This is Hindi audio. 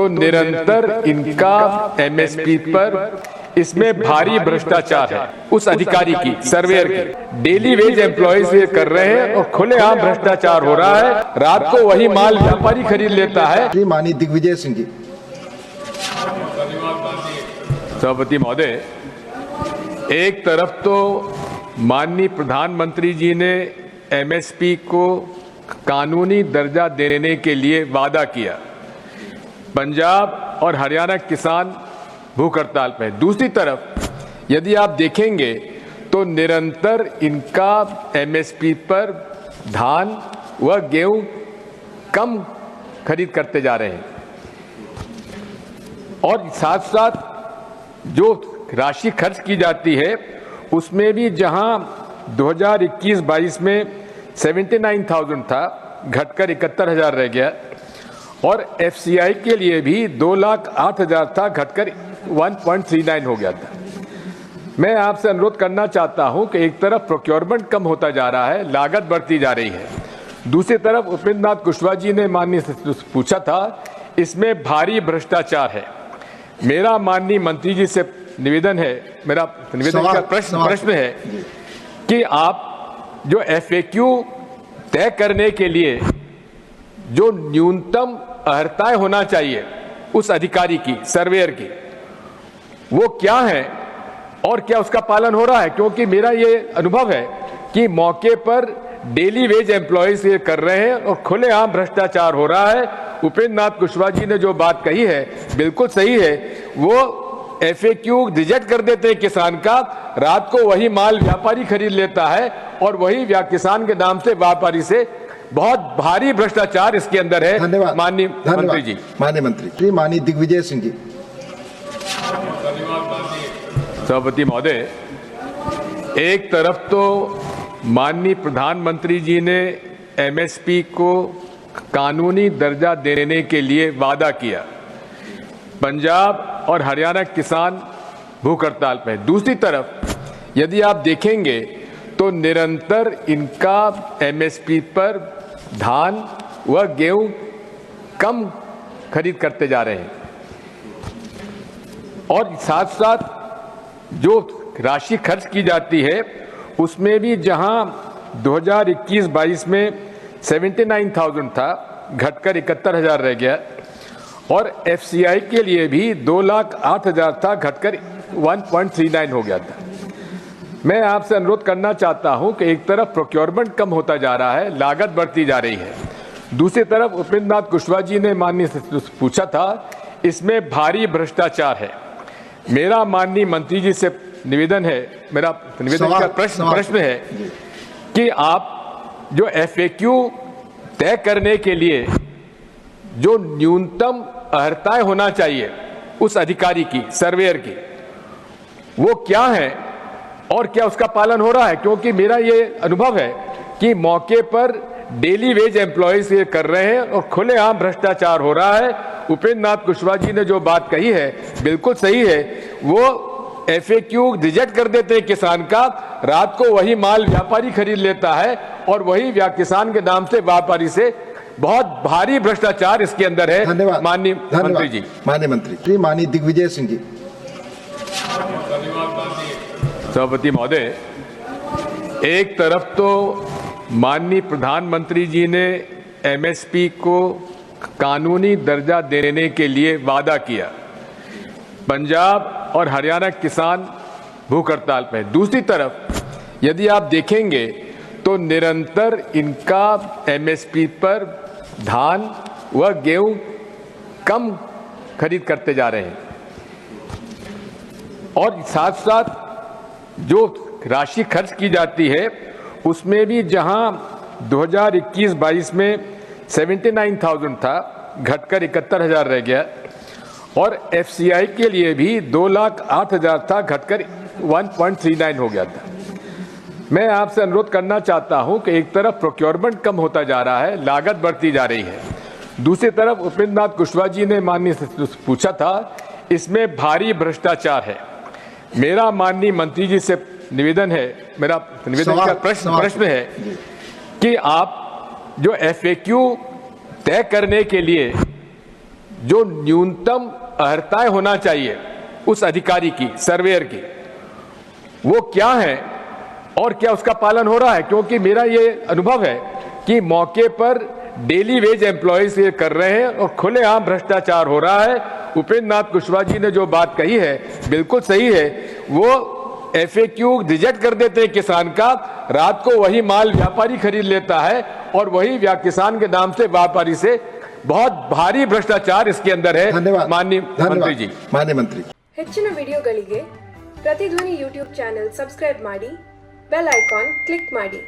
तो निरंतर इनका एमएसपी पर इसमें भारी भ्रष्टाचार है। उस अधिकारी की, सर्वेयर की, डेली वेज एम्प्लॉयज ये कर रहे हैं और खुलेआम भ्रष्टाचार हो रहा है। रात को वही माल व्यापारी खरीद लेता है। माननीय दिग्विजय सिंह जी। सभापति महोदय, एक तरफ तो माननीय प्रधानमंत्री जी ने एमएसपी को कानूनी दर्जा देने के लिए वादा किया। पंजाब और हरियाणा किसान भूख हड़ताल पे। दूसरी तरफ यदि आप देखेंगे तो निरंतर इनका एमएसपी पर धान व गेहूं कम खरीद करते जा रहे हैं और साथ साथ जो राशि खर्च की जाती है उसमें भी जहां 2021-22 में 79,000 था, घटकर 71,000 रह गया और एफसीआई के लिए भी 2,08,000 था, घटकर 1.39 हो गया था। मैं आपसे अनुरोध करना चाहता हूं कि एक तरफ प्रोक्योरमेंट कम होता जा रहा है, लागत बढ़ती जा रही है, दूसरी तरफ उपेंद्र नाथ कुशवाहा जी ने माननीय से पूछा था, इसमें भारी भ्रष्टाचार है। मेरा माननीय मंत्री जी से निवेदन है, मेरा निवेदन का प्रश्न है कि आप जो एफएक्यू तय करने के लिए जो न्यूनतम अर्हताएं होना चाहिए उस अधिकारी की, सर्वेयर की, वो क्या है और क्या उसका पालन हो रहा है? क्योंकि मेरा ये अनुभव है कि मौके पर डेली वेज एम्प्लॉयज ये कर रहे हैं और खुलेआम भ्रष्टाचार हो रहा है। उपेंद्र नाथ कुशवाहा जी ने जो बात कही है बिल्कुल सही है। वो एफएक्यू रिजेक्ट कर देते हैं किसान का, रात को वही माल व्यापारी खरीद लेता है और वही किसान के नाम से व्यापारी से बहुत भारी भ्रष्टाचार इसके अंदर है। धन्यवाद माननीय मंत्री जी। माननीय मंत्री माननीय दिग्विजय सिंह जी। सभापति महोदय, एक तरफ तो माननीय प्रधानमंत्री जी ने एमएसपी को कानूनी दर्जा देने के लिए वादा किया। पंजाब और हरियाणा किसान भूख हड़ताल पे। दूसरी तरफ यदि आप देखेंगे तो निरंतर इनका एमएसपी पर धान व गेहूं कम खरीद करते जा रहे हैं और साथ साथ जो राशि खर्च की जाती है उसमें भी जहां 2021-22 में 79,000 था, घटकर 71,000 रह गया और एफसीआई के लिए भी 2,08,000 था, घटकर 1.39 हो गया था। मैं आपसे अनुरोध करना चाहता हूं कि एक तरफ प्रोक्योरमेंट कम होता जा रहा है, लागत बढ़ती जा रही है, दूसरी तरफ उपेंद्र नाथ कुशवाहा जी ने माननीय से पूछा था, इसमें भारी भ्रष्टाचार है। मेरा माननीय मंत्री जी से निवेदन है, मेरा निवेदन का प्रश्न है कि आप जो एफएक्यू तय करने के लिए जो न्यूनतम अर्हताएं होना चाहिए उस अधिकारी की, सर्वेयर की, वो क्या है और क्या उसका पालन हो रहा है? क्योंकि मेरा ये अनुभव है कि मौके पर डेली वेज एम्प्लॉयज ये कर रहे हैं और खुलेआम भ्रष्टाचार हो रहा है। उपेंद्र नाथ कुशवाहा जी ने जो बात कही है बिल्कुल सही है। वो एफएक्यू रिजेक्ट कर देते हैं किसान का, रात को वही माल व्यापारी खरीद लेता है और वही किसान के नाम से व्यापारी से बहुत भारी भ्रष्टाचार इसके अंदर है। धन्यवाद माननीय मंत्री जी। माननीय मंत्री माननीय दिग्विजय सिंह जी। सभापति महोदय, एक तरफ तो माननीय प्रधानमंत्री जी ने एमएसपी को कानूनी दर्जा देने के लिए वादा किया। पंजाब और हरियाणा किसान भूख हड़ताल पे। दूसरी तरफ यदि आप देखेंगे तो निरंतर इनका एमएसपी पर धान व गेहूं कम खरीद करते जा रहे हैं और साथ साथ जो राशि खर्च की जाती है उसमें भी जहां 2021-22 में 79,000 था, घटकर 71,000 रह गया और एफसीआई के लिए भी 2,08,000 था, घटकर 1.39 हो गया था। मैं आपसे अनुरोध करना चाहता हूं कि एक तरफ प्रोक्योरमेंट कम होता जा रहा है, लागत बढ़ती जा रही है, दूसरी तरफ उपेंद्र नाथ कुशवाहा जी ने माननीय से पूछा था, इसमें भारी भ्रष्टाचार है। मेरा माननीय मंत्री जी से निवेदन है, मेरा निवेदन का प्रश्न है कि आप जो एफएक्यू तय करने के लिए जो न्यूनतम अर्हताएं होना चाहिए उस अधिकारी की, सर्वेयर की, वो क्या है और क्या उसका पालन हो रहा है। क्योंकि मेरा ये अनुभव है कि मौके पर डेली वेज एम्प्लॉयज ये कर रहे हैं और खुलेआम भ्रष्टाचार हो रहा है। उपेंद्र नाथ कुशवाहा जी ने जो बात कही है बिल्कुल सही है। वो FAQ रिजेक्ट कर देते हैं किसान का, रात को वही माल व्यापारी खरीद लेता है और वही किसान के नाम से व्यापारी से बहुत भारी भ्रष्टाचार इसके अंदर है। धन्यवाद माननीय मंत्री जी। माननीय मंत्री, ಹೆಚ್ಚಿನ ವಿಡಿಯೋಗಳಿಗೆ ಪ್ರತಿಧ್ವನಿ ಯೂಟ್ಯೂಬ್ ಚಾನೆಲ್ ಸಬ್ಸ್ಕ್ರೈಬ್ ಮಾಡಿ, ಬೆಲ್ ಐಕಾನ್ ಕ್ಲಿಕ್ ಮಾಡಿ.